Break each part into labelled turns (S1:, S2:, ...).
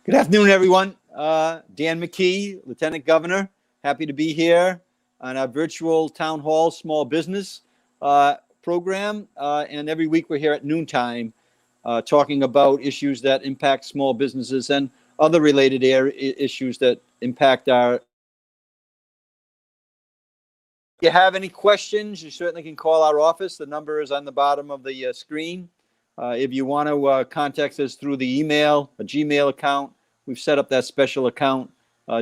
S1: Good afternoon, everyone. Dan McKee, Lieutenant Governor. Happy to be here on our virtual town hall small business program. And every week we're here at noontime talking about issues that impact small businesses and other related issues that impact our. If you have any questions, you certainly can call our office. The number is on the bottom of the screen. If you want to contact us through the email, a Gmail account, we've set up that special account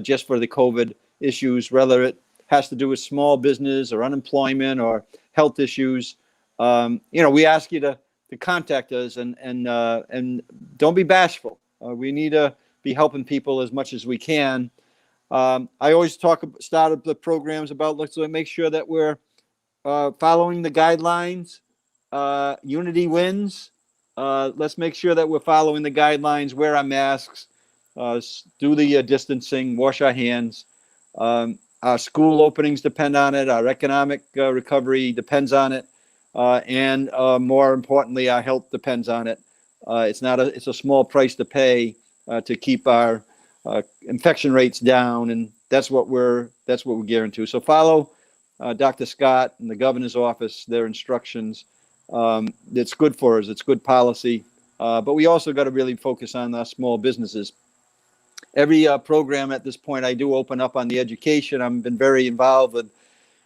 S1: just for the COVID issues, whether it has to do with small business or unemployment or health issues. We ask you to contact us and don't be bashful. We need to be helping people as much as we can. I always start up the programs about let's make sure that we're following the guidelines. Unity wins. Let's make sure that we're following the guidelines, wear our masks, do the distancing, wash our hands. Our school openings depend on it. Our economic recovery depends on it. And more importantly, our health depends on it. It's a small price to pay to keep our infection rates down, and that's what we're gearing to. So follow Dr. Scott and the governor's office, their instructions. It's good for us. It's good policy. But we also got to really focus on the small businesses. Every program at this point, I do open up on the education. I've been very involved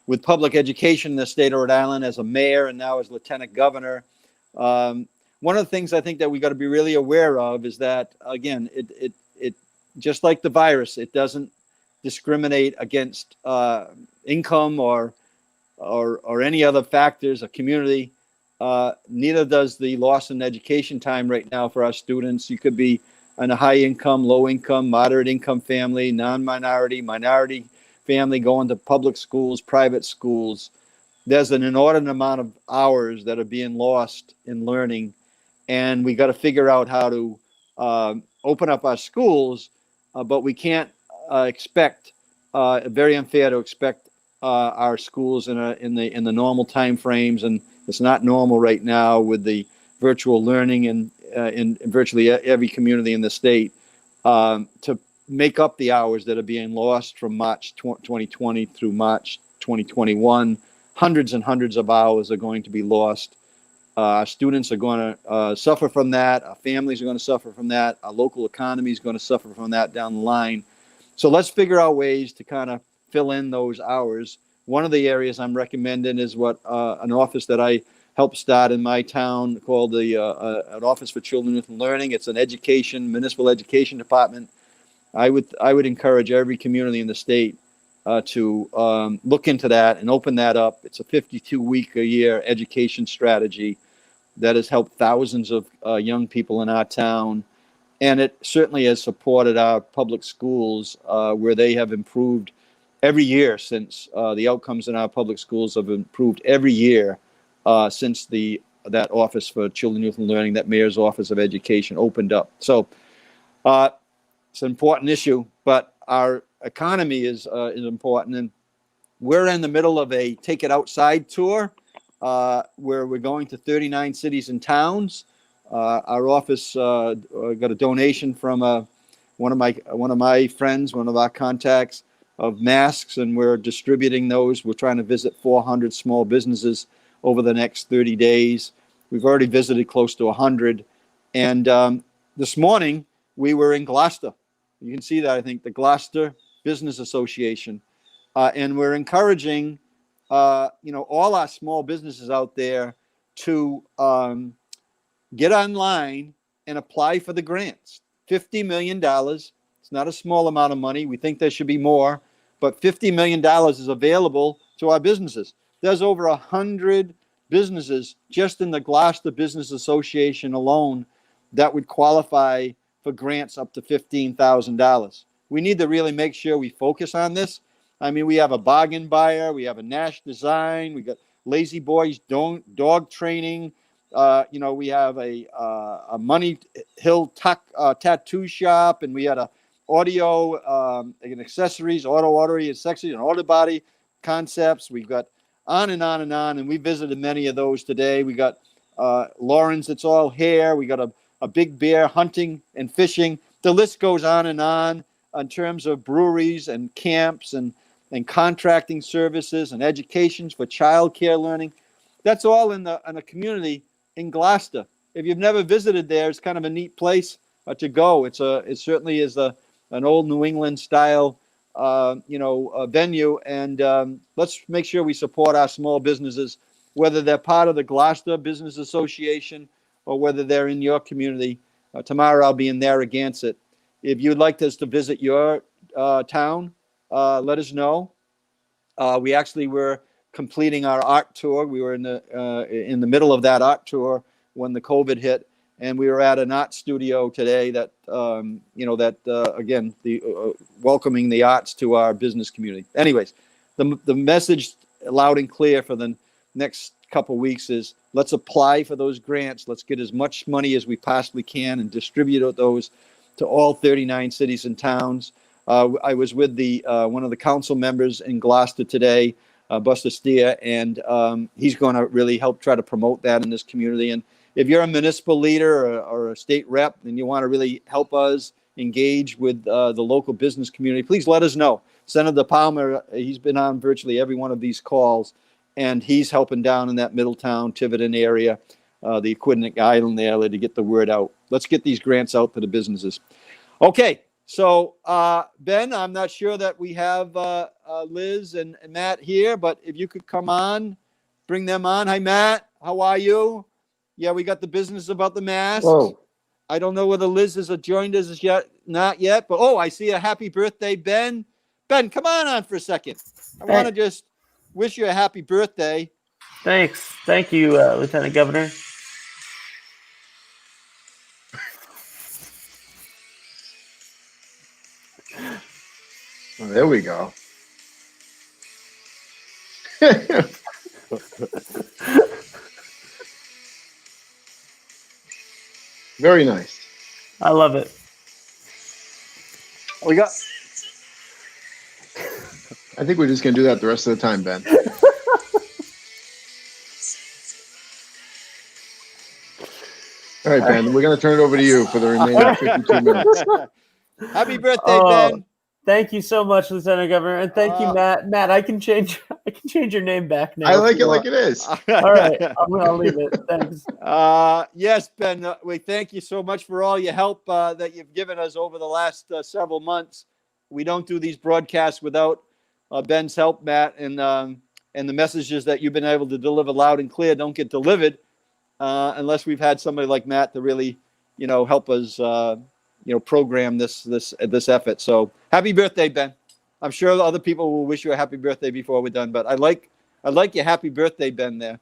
S1: with public education in the state of Rhode Island as a mayor and now as lieutenant governor. One of the things I think that we got to be really aware of is that, again, it just like the virus, it doesn't discriminate against income or any other factors, a community. Neither does the loss in education time right now for our students. You could be in a high income, low income, moderate income family, non-minority, minority family going to public schools, private schools. There's an inordinate amount of hours that are being lost in learning. And we got to figure out how to open up our schools, but we can't expect, very unfair to expect our schools in the normal time frames, and it's not normal right now with the virtual learning and in virtually every community in the state to make up the hours that are being lost from March 2020 through March 2021. Hundreds and hundreds of hours are going to be lost. Our students are going to suffer from that. Our families are going to suffer from that. Our local economy is going to suffer from that down the line. So let's figure out ways to kind of fill in those hours. One of the areas I'm recommending is what an office that I helped start in my town called an Office for Children, Youth, and Learning. It's an municipal education department. I would encourage every community in the state to look into that and open that up. It's a 52-week-a-year education strategy that has helped thousands of young people in our town. And it certainly has supported our public schools where they have improved every year since the outcomes in our public schools have improved every year since that Office for Children, Youth, and Learning, that Mayor's Office of Education opened up. So it's an important issue, but our economy is important. And we're in the middle of a Take It Outside tour where we're going to 39 cities and towns. Our office got a donation from one of my friends, one of our contacts, of masks, and we're distributing those. We're trying to visit 400 small businesses over the next 30 days. We've already visited close to 100. And this morning, we were in Gloucester. You can see that, I think, the Gloucester Business Association. And we're encouraging, all our small businesses out there to get online and apply for the grants. $50 million. It's not a small amount of money. We think there should be more, but $50 million is available to our businesses. There's over 100 businesses just in the Gloucester Business Association alone that would qualify for grants up to $15,000. We need to really make sure we focus on this. I mean, we have a bargain buyer, we have a Nash Design, we got Lazy Boys dog training. We have a Money Hill tattoo shop, and we had a audio and accessories, auto accessories, and auto body concepts. We've got on and on and on, and we visited many of those today. We got Lauren's It's All Hair. We got a Big Bear hunting and fishing. the list goes on in terms of breweries and camps and contracting services and educations for childcare learning. That's all in a community in Gloucester. If you've never visited there, it's kind of a neat place to go. It certainly is an old New England style venue, and let's make sure we support our small businesses, whether they're part of the Gloucester Business Association or whether they're in your community. Tomorrow I'll be in Narragansett. If you'd like us to visit your town, let us know. We actually were completing our art tour. We were in the middle of that art tour when the COVID hit, and we were at an art studio today that again, welcoming the arts to our business community. Anyways, the message loud and clear for the next couple weeks is let's apply for those grants. Let's get as much money as we possibly can and distribute those to all 39 cities and towns. I was with one of the council members in Gloucester today, Buster Steer, and he's going to really help try to promote that in this community. And if you're a municipal leader or a state rep and you want to really help us engage with the local business community, please let us know. Senator Pamela, he's been on virtually every one of these calls, and he's helping down in that Middletown, Tiverton area, the Aquidneck Island area, to get the word out. Let's get these grants out to the businesses. Okay, so Ben, I'm not sure that we have Liz and Matt here, but if you could come on, bring them on. Hi, Matt. How are you? Yeah, we got the business about the masks.
S2: Whoa.
S1: I don't know whether Liz has joined us yet, not yet, but I see a happy birthday, Ben. Ben, come on for a second. I want to just wish you a happy birthday.
S2: Thanks. Thank you, Lieutenant Governor.
S3: Oh, there we go. Very nice.
S2: I love it.
S1: We got.
S3: I think we're just going to do that the rest of the time, Ben. All right, Ben, we're going to turn it over to you for the remaining 52 minutes.
S1: Happy birthday, Ben.
S2: Thank you so much, Lieutenant Governor, and thank you, Matt. Matt, I can change your name back now.
S3: I like it like it is.
S2: All right, I'll leave it. Thanks.
S1: Yes, Ben, we thank you so much for all your help that you've given us over the last several months. We don't do these broadcasts without Ben's help, Matt, and the messages that you've been able to deliver loud and clear don't get delivered unless we've had somebody like Matt to really, help us, program this effort. So happy birthday, Ben. I'm sure other people will wish you a happy birthday before we're done, but I like your happy birthday, Ben, there.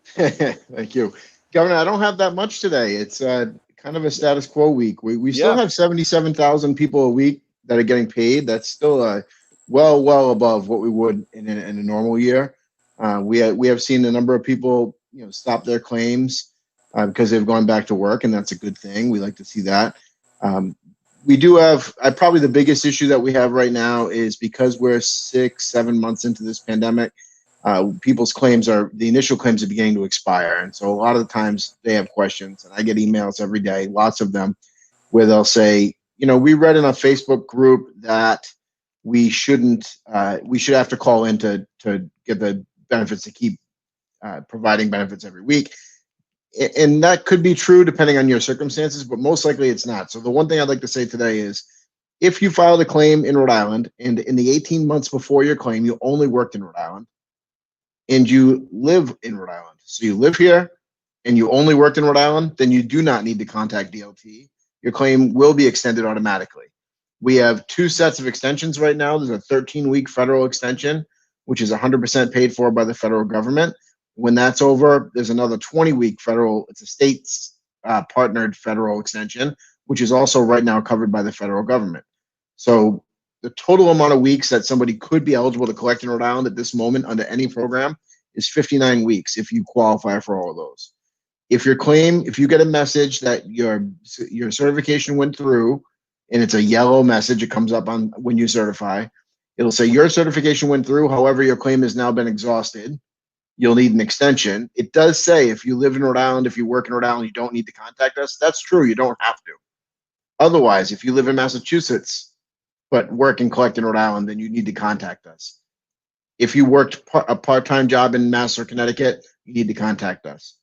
S3: Thank you. Governor, I don't have that much today. It's kind of a status quo week. We still have 77,000 people a week that are getting paid. That's still well above what we would in a normal year. We have seen a number of people stop their claims because they've gone back to work, and that's a good thing. We like to see that. We do have probably the biggest issue that we have right now is because we're 6-7 months into this pandemic, people's the initial claims are beginning to expire. And so a lot of the times they have questions, and I get emails every day, lots of them, where they'll say, we read in a Facebook group that we should have to call in to get the benefits to keep providing benefits every week. And that could be true depending on your circumstances, but most likely it's not. So the one thing I'd like to say today is if you filed a claim in Rhode Island and in the 18 months before your claim, you only worked in Rhode Island and you live in Rhode Island. So you live here and you only worked in Rhode Island, then you do not need to contact DLT. Your claim will be extended automatically. We have 2 sets of extensions right now. There's a 13-week federal extension, which is 100% paid for by the federal government. When that's over, there's another 20-week it's a state's partnered federal extension, which is also right now covered by the federal government. So the total amount of weeks that somebody could be eligible to collect in Rhode Island at this moment under any program is 59 weeks if you qualify for all of those. If you get a message that your certification went through, and it's a yellow message, it comes up on when you certify, it'll say your certification went through, however, your claim has now been exhausted. You'll need an extension. It does say if you live in Rhode Island, if you work in Rhode Island, you don't need to contact us. That's true. You don't have to. Otherwise, if you live in Massachusetts, but work and collect in Rhode Island, then you need to contact us. If you worked a part-time job in Mass or Connecticut, you need to contact us.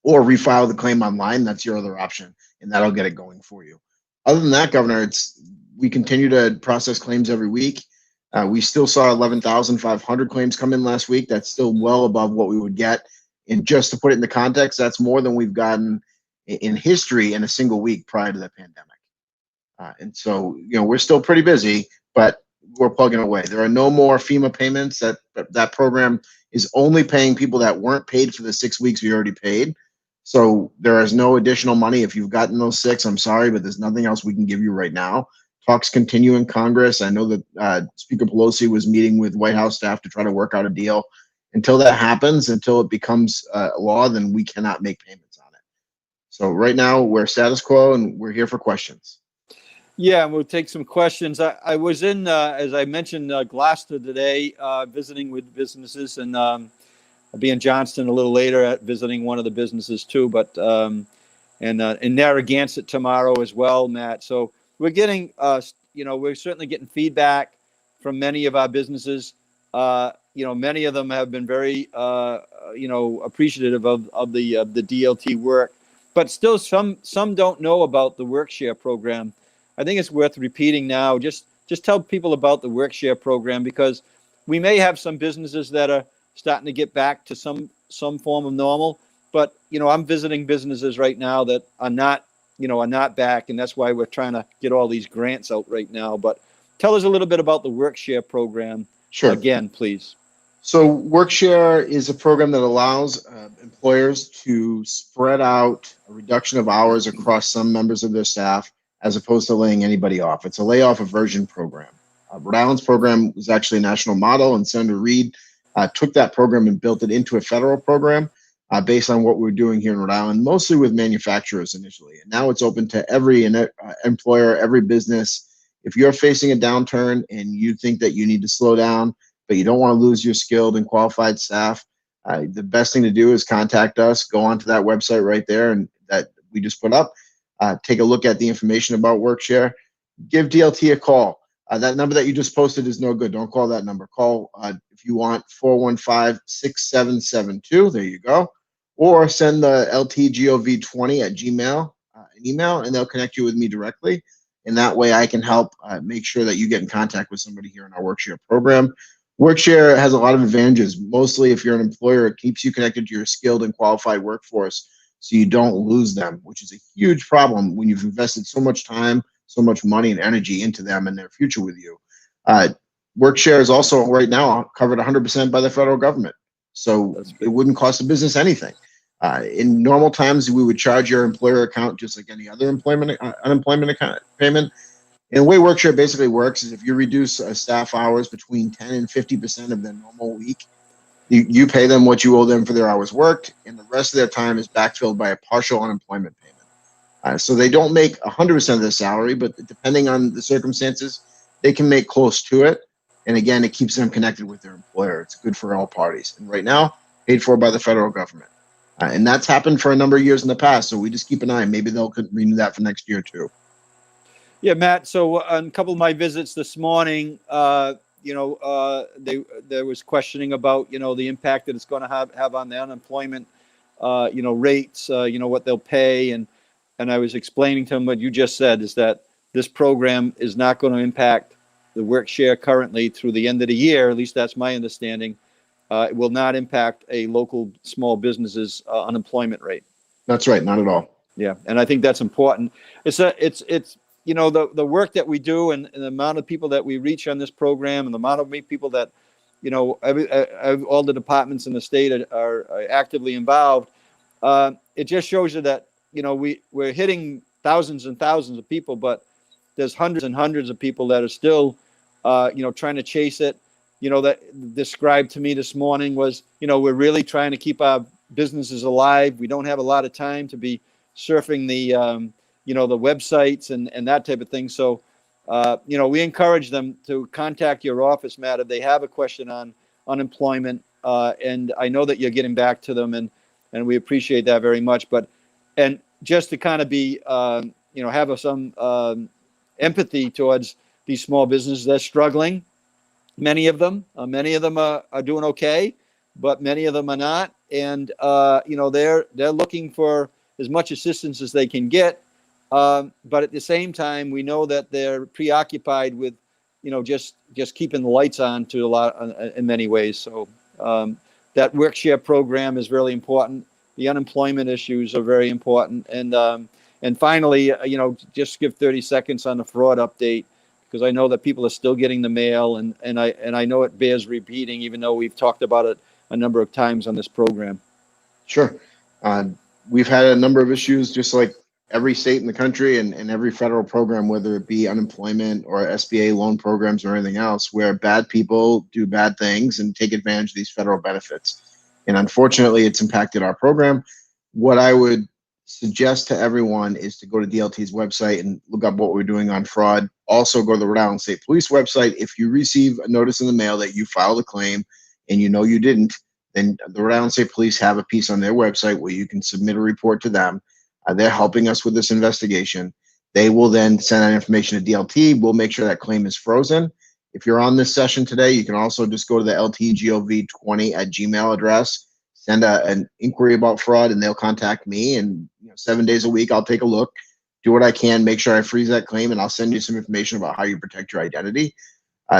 S3: Or refile the claim online. That's your other option, and that'll get it going for you. Other than that, Governor, we continue to process claims every week. We still saw 11,500 claims come in last week. That's still well above what we would get. And just to put it into context, that's more than we've gotten in history in a single week prior to the pandemic. And so, we're still pretty busy, but we're plugging away. There are no more FEMA payments. That program is only paying people that weren't paid for the 6 weeks we already paid. So there is no additional money. If you've gotten those 6, I'm sorry, but there's nothing else we can give you right now. Talks continue in Congress. I know that Speaker Pelosi was meeting with White House staff to try to work out a deal. Until that happens, until it becomes law, then we cannot make payments on it. So right now we're status quo, and we're here for questions.
S1: Yeah, we'll take some questions. I was in, as I mentioned, Gloucester today, visiting with businesses, and I'll be in Johnston a little later visiting one of the businesses too, but in Narragansett tomorrow as well, Matt. So we're getting, we're certainly getting feedback from many of our businesses. Many of them have been very, appreciative of the DLT work, but still some don't know about the WorkShare program. I think it's worth repeating now. Just tell people about the WorkShare program, because we may have some businesses that are starting to get back to some form of normal, but I'm visiting businesses right now that are not back, and that's why we're trying to get all these grants out right now. But tell us a little bit about the WorkShare program.
S3: Sure.
S1: Again, please.
S3: So WorkShare is a program that allows employers to spread out a reduction of hours across some members of their staff, as opposed to laying anybody off. It's a layoff aversion program. Rhode Island's program was actually a national model, and Senator Reid took that program and built it into a federal program based on what we were doing here in Rhode Island, mostly with manufacturers initially. And now it's open to every employer, every business. If you're facing a downturn and you think that you need to slow down, but you don't want to lose your skilled and qualified staff, the best thing to do is contact us. Go onto that website right there, and that we just put up. Take a look at the information about WorkShare. Give DLT a call. That number that you just posted is no good. Don't call that number. Call, if you want, 415-6772. There you go. Or send the ltgov20@gmail an email, and they'll connect you with me directly. And that way I can help make sure that you get in contact with somebody here in our WorkShare program. WorkShare has a lot of advantages. Mostly, if you're an employer, it keeps you connected to your skilled and qualified workforce, so you don't lose them, which is a huge problem when you've invested so much time, so much money and energy into them and their future with you. WorkShare is also right now covered 100% by the federal government, so it wouldn't cost the business anything. In normal times, we would charge your employer account just like any other unemployment account payment. And the way WorkShare basically works is if you reduce staff hours between 10 and 50% of their normal week, you pay them what you owe them for their hours worked, and the rest of their time is backfilled by a partial unemployment payment. So they don't make 100% of their salary, but depending on the circumstances, they can make close to it. And again, it keeps them connected with their employer. It's good for all parties. And right now, paid for by the federal government. And that's happened for a number of years in the past. So we just keep an eye. Maybe they'll renew that for next year too.
S1: Yeah, Matt. So on a couple of my visits this morning, there was questioning about, the impact that it's going to have on the unemployment, rates, what they'll pay. And I was explaining to them what you just said, is that this program is not going to impact the WorkShare currently through the end of the year. At least that's my understanding. It will not impact a local small business's unemployment rate.
S3: That's right. Not at all.
S1: Yeah. And I think that's important. It's the work that we do and the amount of people that we reach on this program and the amount of people that, all the departments in the state are actively involved. It just shows you that, we're hitting thousands and thousands of people, but there's hundreds and hundreds of people that are still, trying to chase it. That described to me this morning was, we're really trying to keep our businesses alive. We don't have a lot of time to be surfing the, the websites and that type of thing. So, we encourage them to contact your office, Matt, if they have a question on unemployment. And I know that you're getting back to them, and we appreciate that very much. And just to kind of be, have some empathy towards these small businesses. They're struggling. Many of them are doing okay, but many of them are not. And, they're looking for as much assistance as they can get. But at the same time, we know that they're preoccupied with, just keeping the lights on to a lot in many ways. So that work-share program is really important. The unemployment issues are very important. And finally, just give 30 seconds on the fraud update, because I know that people are still getting the mail, and I know it bears repeating, even though we've talked about it a number of times on this program.
S3: Sure. We've had a number of issues, just like every state in the country and every federal program, whether it be unemployment or SBA loan programs or anything else, where bad people do bad things and take advantage of these federal benefits. And unfortunately, it's impacted our program. What I would suggest to everyone is to go to DLT's website and look up what we're doing on fraud. Also, go to the Rhode Island State Police website. If you receive a notice in the mail that you filed a claim and you didn't, then the Rhode Island State Police have a piece on their website where you can submit a report to them. They're helping us with this investigation. They will then send that information to DLT. We'll make sure that claim is frozen. If you're on this session today, you can also just go to the ltgov20@gmail address, send an inquiry about fraud, and they'll contact me. And 7 days a week, I'll take a look, do what I can, make sure I freeze that claim, and I'll send you some information about how you protect your identity.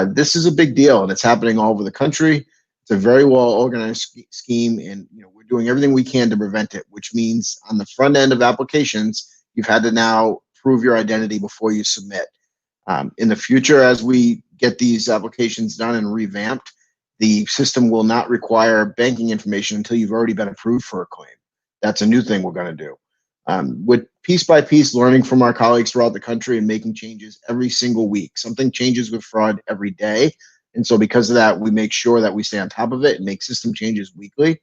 S3: This is a big deal, and it's happening all over the country. It's a very well organized scheme, and we're doing everything we can to prevent it, which means on the front end of applications, you've had to now prove your identity before you submit. In the future, as we get these applications done and revamped, the system will not require banking information until you've already been approved for a claim. That's a new thing we're going to do. With piece by piece learning from our colleagues throughout the country and making changes every single week. Something changes with fraud every day. And so because of that, we make sure that we stay on top of it and make system changes weekly.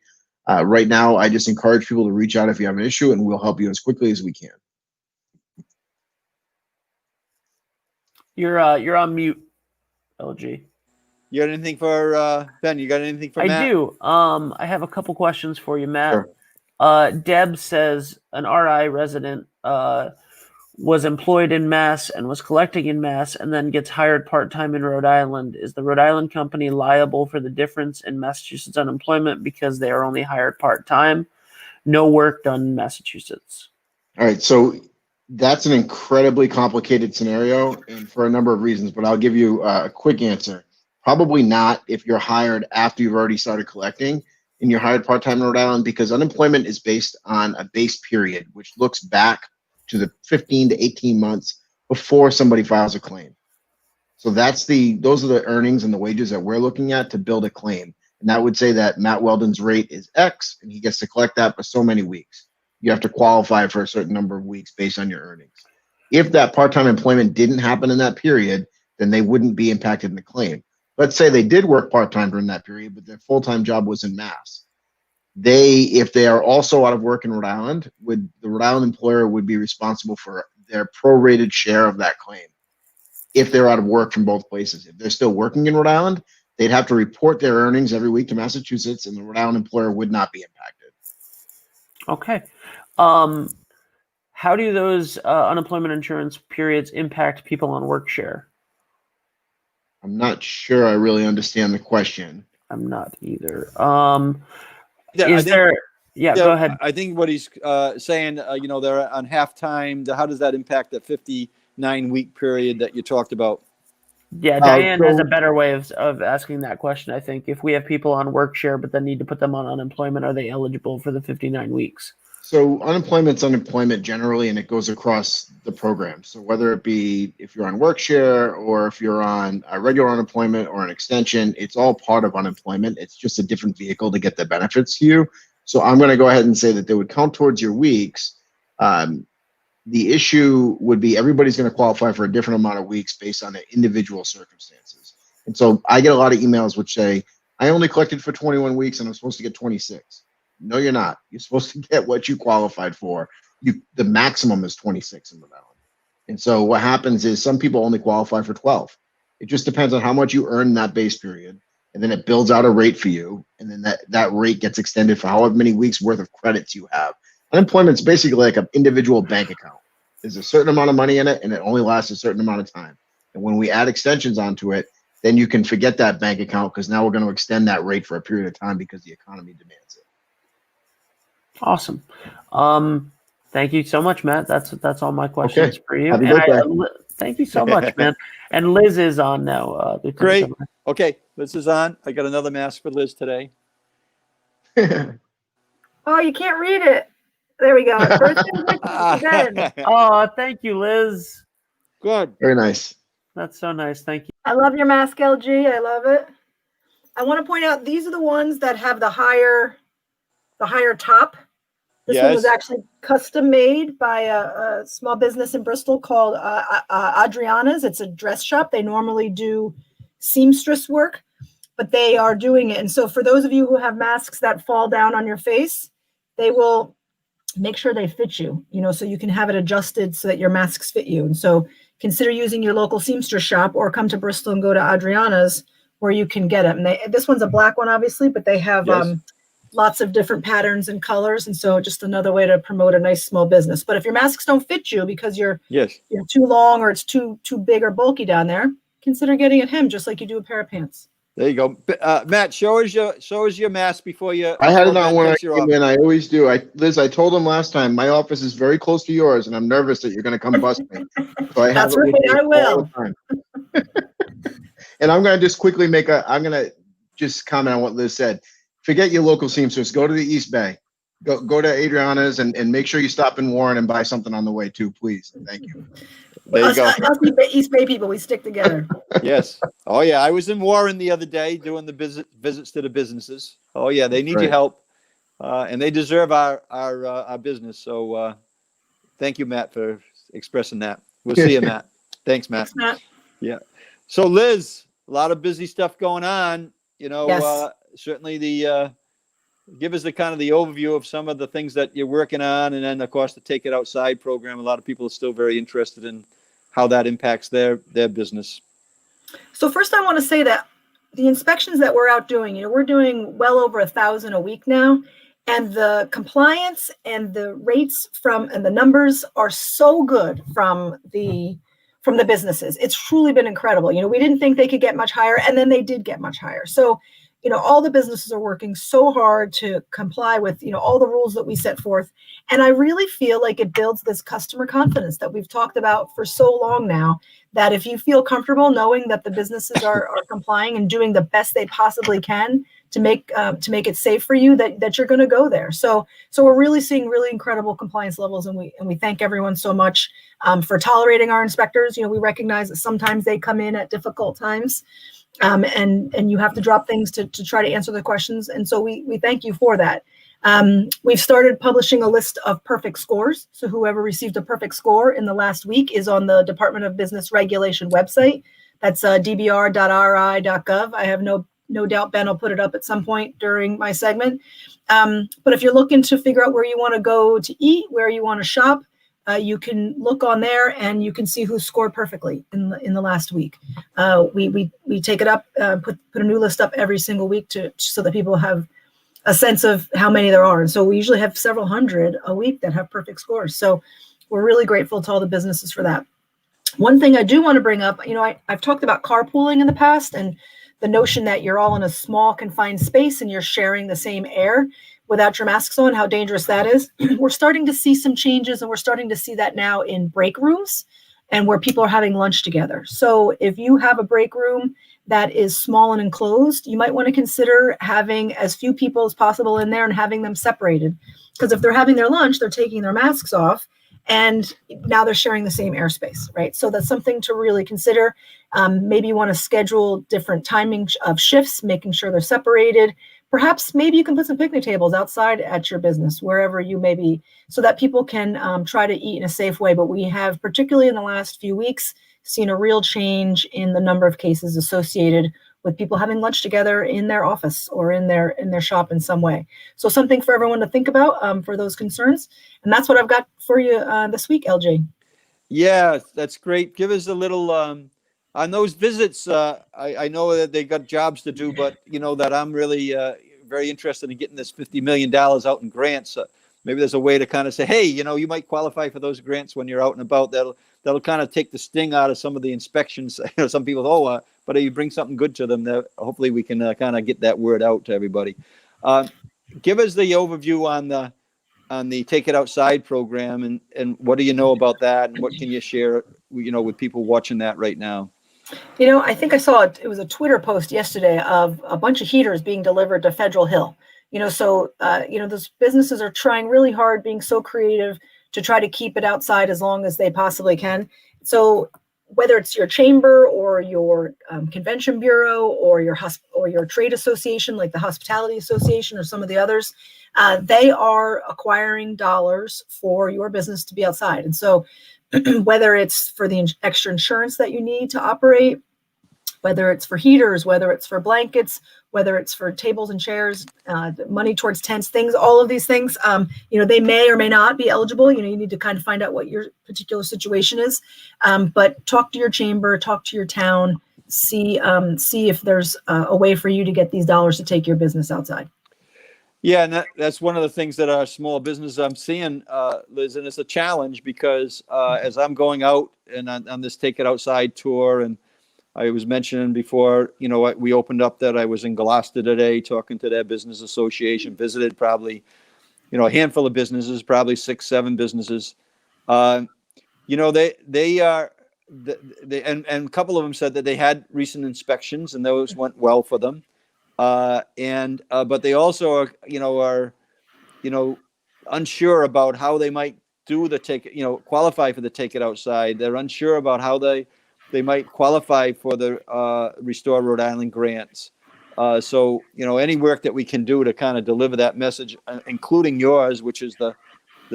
S3: Right now, I just encourage people to reach out if you have an issue, and we'll help you as quickly as we can.
S2: You're on mute, LG.
S1: You got anything for Ben? You got anything for Matt?
S2: I do. I have a couple questions for you, Matt.
S3: Sure.
S2: Deb says an RI resident was employed in Mass and was collecting in Mass and then gets hired part-time in Rhode Island. Is the Rhode Island company liable for the difference in Massachusetts unemployment because they are only hired part-time? No work done in Massachusetts.
S3: All right. So that's an incredibly complicated scenario, and for a number of reasons, but I'll give you a quick answer. Probably not if you're hired after you've already started collecting and you're hired part-time in Rhode Island, because unemployment is based on a base period, which looks back to the 15 to 18 months before somebody files a claim. So those are the earnings and the wages that we're looking at to build a claim. And that would say that Matt Weldon's rate is X and he gets to collect that for so many weeks. You have to qualify for a certain number of weeks based on your earnings. If that part-time employment didn't happen in that period, then they wouldn't be impacted in the claim. Let's say they did work part-time during that period, but their full-time job was in Mass. If they are also out of work in Rhode Island, the Rhode Island employer would be responsible for their prorated share of that claim if they're out of work from both places. If they're still working in Rhode Island, they'd have to report their earnings every week to Massachusetts, and the Rhode Island employer would not be impacted.
S2: Okay. How do those unemployment insurance periods impact people on work share?
S3: I'm not sure I really understand the question.
S2: I'm not either.
S1: Yeah,
S2: go ahead.
S1: I think what he's saying, they're on half-time. How does that impact the 59-week period that you talked about?
S2: Yeah, Diane has a better way of asking that question, I think. If we have people on work share but then need to put them on unemployment, are they eligible for the 59 weeks?
S3: So unemployment's unemployment generally, and it goes across the program. So whether it be if you're on work share or if you're on a regular unemployment or an extension, it's all part of unemployment. It's just a different vehicle to get the benefits to you. So I'm going to go ahead and say that they would count towards your weeks. The issue would be everybody's going to qualify for a different amount of weeks based on their individual circumstances. And so I get a lot of emails which say, I only collected for 21 weeks and I'm supposed to get 26. No, you're not. You're supposed to get what you qualified for. The maximum is 26 in Rhode Island. And so what happens is some people only qualify for 12. It just depends on how much you earn in that base period. And then it builds out a rate for you. And then that rate gets extended for however many weeks worth of credits you have. Unemployment is basically like an individual bank account. there's a certain amount of money in it, and it only lasts a certain amount of time. And when we add extensions onto it, then you can forget that bank account, because now we're going to extend that rate for a period of time because the economy demands it.
S2: Awesome. Thank you so much, Matt. That's all my questions for you.
S3: Happy
S2: And
S3: birthday.
S2: thank you so much, man. And Liz is on now.
S1: Great. Okay, Liz is on. I got another mask for Liz today.
S4: Oh, you can't read it. There we go. First thing again.
S2: Oh, thank you, Liz.
S1: Good.
S3: Very nice.
S2: That's so nice. Thank you.
S4: I love your mask, LG. I love it. I want to point out these are the ones that have the higher top. This one was actually custom made by a small business in Bristol called Adriana's. It's a dress shop. They normally do seamstress work, but they are doing it. And so for those of you who have masks that fall down on your face, they will make sure they fit you, so you can have it adjusted so that your masks fit you. And so consider using your local seamstress shop, or come to Bristol and go to Adriana's where you can get them. And this one's a black one, obviously, but they have lots of different patterns and colors. And so just another way to promote a nice small business. But if your masks don't fit you because you're too long or it's too big or bulky down there, consider getting it hemmed just like you do a pair of pants.
S1: There you go. Matt, show us your mask before you.
S3: I had it on when I came in. I always do. Liz, I told him last time, my office is very close to yours, and I'm nervous that you're going to come bust me. So I
S4: That's right. I will.
S3: And I'm going to just quickly I'm going to just comment on what Liz said. Forget your local seamstress. Go to the East Bay. Go to Adriana's and make sure you stop in Warren and buy something on the way too, please. Thank you.
S1: There you go.
S4: Us East Bay people, we stick together.
S1: Yes. Oh yeah, I was in Warren the other day doing the visits to the businesses. Oh yeah, they need your help, and they deserve our business. So thank you, Matt, for expressing that. We'll see you, Matt. Thanks, Matt.
S4: Thanks, Matt.
S1: Yeah. So Liz, a lot of busy stuff going on.
S4: Yes.
S1: Certainly give us the kind of the overview of some of the things that you're working on, and then of course the Take It Outside program. A lot of people are still very interested in how that impacts their business.
S4: So first I want to say that the inspections that we're out doing, we're doing well over 1,000 a week now, and the compliance and the rates and the numbers are so good from the businesses. It's truly been incredible. We didn't think they could get much higher, and then they did get much higher. So all the businesses are working so hard to comply with, all the rules that we set forth. And I really feel like it builds this customer confidence that we've talked about for so long now, that if you feel comfortable knowing that the businesses are complying and doing the best they possibly can to make it safe for you, that you're going to go there. So we're really seeing really incredible compliance levels, and we thank everyone so much for tolerating our inspectors. We recognize that sometimes they come in at difficult times. And you have to drop things to try to answer the questions. And so we thank you for that. We've started publishing a list of perfect scores. So whoever received a perfect score in the last week is on the Department of Business Regulation website. That's dbr.ri.gov. I have no doubt Ben will put it up at some point during my segment. But if you're looking to figure out where you want to go to eat, where you want to shop, you can look on there and you can see who scored perfectly in the last week. We take it up, put a new list up every single week so that people have a sense of how many there are. And so we usually have several hundred a week that have perfect scores. So we're really grateful to all the businesses for that. One thing I do want to bring up, I've talked about carpooling in the past, and the notion that you're all in a small confined space and you're sharing the same air without your masks on, how dangerous that is. We're starting to see some changes, and we're starting to see that now in break rooms and where people are having lunch together. So if you have a break room that is small and enclosed, you might want to consider having as few people as possible in there and having them separated. Because if they're having their lunch, they're taking their masks off, and now they're sharing the same airspace, right? So that's something to really consider. Maybe you want to schedule different timing of shifts, making sure they're separated. Perhaps maybe you can put some picnic tables outside at your business, wherever you may be, so that people can try to eat in a safe way. But we have, particularly in the last few weeks, seen a real change in the number of cases associated with people having lunch together in their office or in their shop in some way. So something for everyone to think about for those concerns. And that's what I've got for you this week, LJ.
S1: Yeah, that's great. Give us a little on those visits. I know that they got jobs to do, but that I'm really very interested in getting this $50 million out in grants. maybe there's a way to kind of say, hey, you might qualify for those grants when you're out and about. That'll kind of take the sting out of some of the inspections. Some people, but if you bring something good to them, hopefully we can kind of get that word out to everybody. Give us the overview on the Take It Outside program, and what do you know about that, and what can you share, with people watching that right now?
S4: I think I saw it was a Twitter post yesterday of a bunch of heaters being delivered to Federal Hill. So those businesses are trying really hard, being so creative to try to keep it outside as long as they possibly can. So whether it's your chamber or your convention bureau or your trade association, like the Hospitality Association or some of the others, they are acquiring dollars for your business to be outside. And so whether it's for the extra insurance that you need to operate, whether it's for heaters, whether it's for blankets, whether it's for tables and chairs, money towards tents, things, all of these things, they may or may not be eligible. You need to kind of find out what your particular situation is. But talk to your chamber, talk to your town, see if there's a way for you to get these dollars to take your business outside.
S1: Yeah, and that's one of the things that our small business I'm seeing, Liz, and it's a challenge because as I'm going out and on this Take It Outside tour, and I was mentioning before, we opened up that I was in Gloucester today talking to their business association, visited probably, a handful of businesses, probably 6-7 businesses. They are, and a couple of them said that they had recent inspections and those went well for them. But they also are unsure about how they might do the qualify for the Take It Outside. They're unsure about how they might qualify for the Restore Rhode Island grants. So any work that we can do to kind of deliver that message, including yours, which is the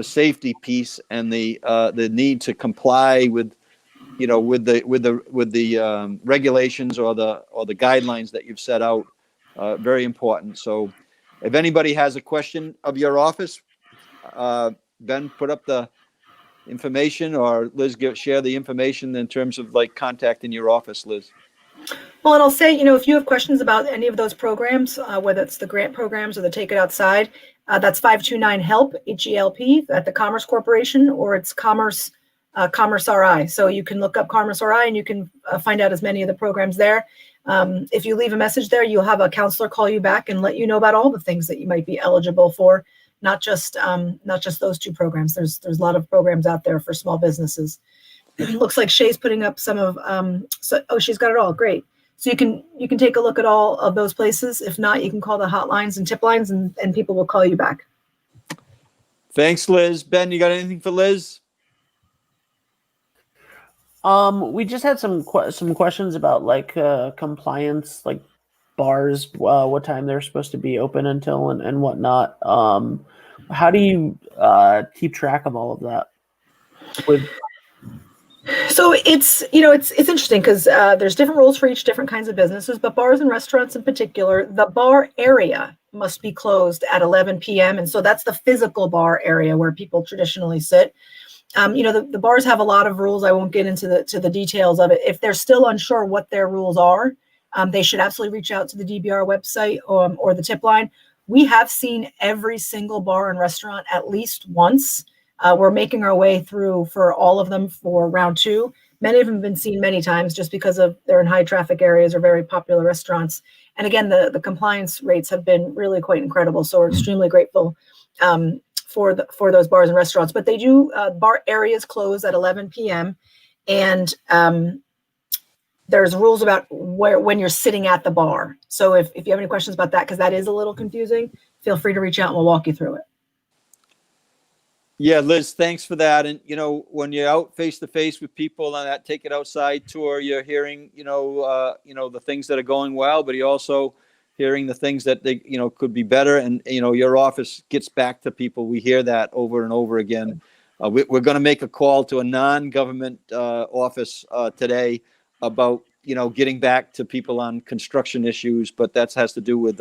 S1: safety piece and the need to comply with the regulations or the guidelines that you've set out. Very important. So if anybody has a question of your office, Ben, put up the information, or Liz, share the information in terms of contacting your office, Liz.
S4: Well, and I'll say, if you have questions about any of those programs, whether it's the grant programs or the Take It Outside, that's 529-HELP, HELP, at the Commerce Corporation, or it's Commerce RI. So you can look up Commerce RI and you can find out as many of the programs there. If you leave a message there, you'll have a counselor call you back and let you know about all the things that you might be eligible for, not just those two programs. There's a lot of programs out there for small businesses. It looks like Shay's putting up some of she's got it all. Great. So you can take a look at all of those places. If not, you can call the hotlines and tip lines and people will call you back.
S1: Thanks, Liz. Ben, you got anything for Liz?
S2: We just had some questions about compliance, like bars, what time they're supposed to be open until and whatnot. How do you keep track of all of that?
S4: So it's interesting because there's different rules for each different kinds of businesses, but bars and restaurants in particular, the bar area must be closed at 11 p.m. And so that's the physical bar area where people traditionally sit. The bars have a lot of rules. I won't get into the details of it. If they're still unsure what their rules are, they should absolutely reach out to the DBR website or the tip line. We have seen every single bar and restaurant at least once. We're making our way through for all of them for round 2. Many of them have been seen many times just because they're in high traffic areas or very popular restaurants. And again, the compliance rates have been really quite incredible. So we're extremely grateful for those bars and restaurants. But they do bar areas close at 11 p.m. And there's rules about when you're sitting at the bar. So if you have any questions about that, because that is a little confusing, feel free to reach out and we'll walk you through it.
S1: Yeah, Liz, thanks for that. And, when you're out face to face with people on that Take It Outside tour, you're hearing, the things that are going well, but you're also hearing the things that they, could be better. And, your office gets back to people. We hear that over and over again. We're going to make a call to a non-government office today about, getting back to people on construction issues, but that has to do with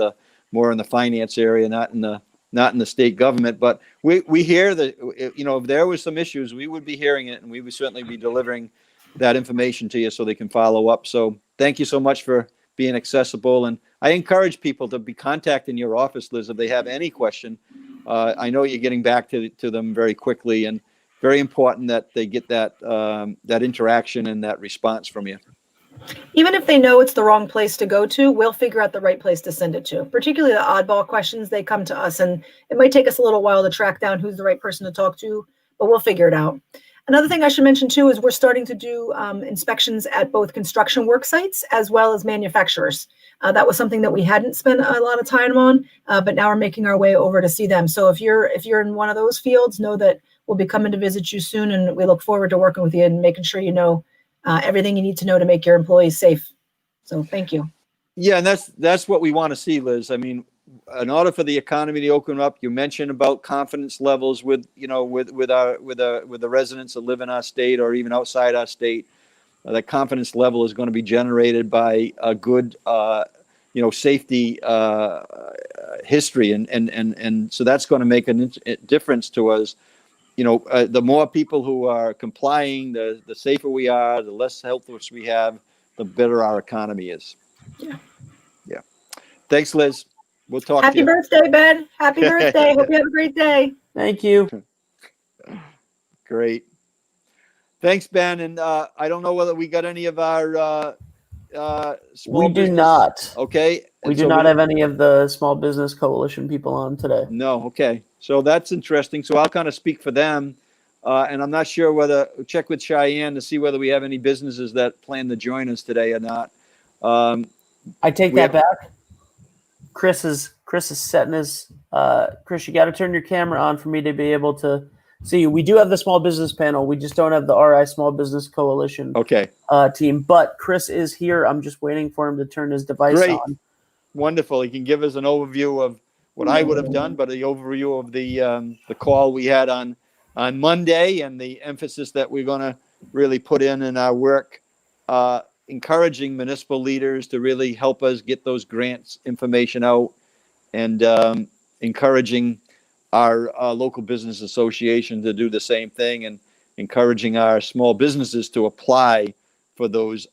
S1: more in the finance area, not in the state government. But we hear that, if there was some issues, we would be hearing it, and we would certainly be delivering that information to you so they can follow up. So thank you so much for being accessible. And I encourage people to be contacting your office, Liz, if they have any question. I know you're getting back to them very quickly, and very important that they get that that interaction and that response from you.
S4: Even if they know it's the wrong place to go to, we'll figure out the right place to send it to. Particularly the oddball questions, they come to us, and it might take us a little while to track down who's the right person to talk to, but we'll figure it out. Another thing I should mention too is we're starting to do inspections at both construction work sites as well as manufacturers. That was something that we hadn't spent a lot of time on, but now we're making our way over to see them. So if you're in one of those fields, know that we'll be coming to visit you soon, and we look forward to working with you and making sure you know everything you need to know to make your employees safe. So thank you.
S1: Yeah, and that's what we want to see, Liz. I mean, in order for the economy to open up, you mentioned about confidence levels with the residents that live in our state or even outside our state. That confidence level is going to be generated by a good safety history, and so that's going to make a difference to us. The more people who are complying, the safer we are, the less health risks we have, the better our economy is.
S4: Yeah.
S1: Yeah. Thanks, Liz. We'll talk to
S4: Happy
S1: you.
S4: birthday, Ben. Happy birthday. Hope you have a great day.
S2: Thank you.
S1: Great. Thanks, Ben. And I don't know whether we got any of our small
S2: We do
S1: business.
S2: not.
S1: Okay.
S2: We
S1: And
S2: do
S1: so
S2: not have any of the Small Business Coalition people on today.
S1: No. Okay. So that's interesting. So I'll kind of speak for them. And I'm not sure whether check with Cheyenne to see whether we have any businesses that plan to join us today or not.
S2: I take that back. Chris is setting his Chris, you got to turn your camera on for me to be able to see you. We do have the small business panel. We just don't have the RI Small Business Coalition team. But Chris is here. I'm just waiting for him to turn his device on.
S1: Wonderful. He can give us an overview of what I would have done, but the overview of the call we had on Monday and the emphasis that we're going to really put in our work, encouraging municipal leaders to really help us get those grants information out, and encouraging our local business association to do the same thing, and encouraging our small businesses to apply for those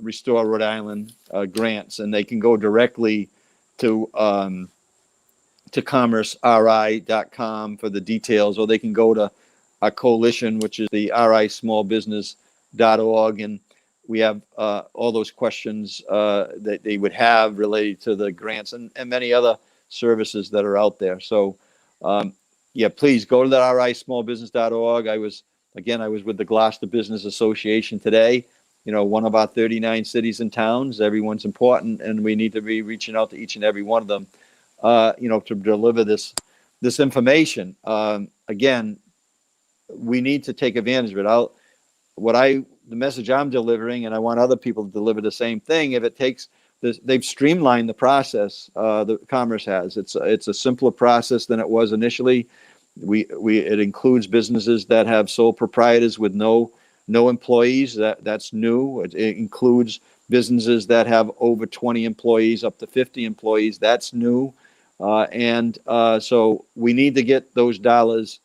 S1: Restore Rhode Island grants, and they can go directly to commerceri.com for the details, or they can go to our coalition, which is the rismallbusiness.org, and we have all those questions that they would have related to the grants and many other services that are out there. So, please go to the rismallbusiness.org. I was with the Gloucester Business Association today. One of our 39 cities and towns. Everyone's important, and we need to be reaching out to each and every one of them, to deliver this information. Again, we need to take advantage of it. The message I'm delivering, and I want other people to deliver the same thing. If it takes this, they've streamlined the process. The Commerce has. It's a simpler process than it was initially. It includes businesses that have sole proprietors with no employees. That's new. It includes businesses that have over 20 employees, up to 50 employees. That's new. So we need to get those dollars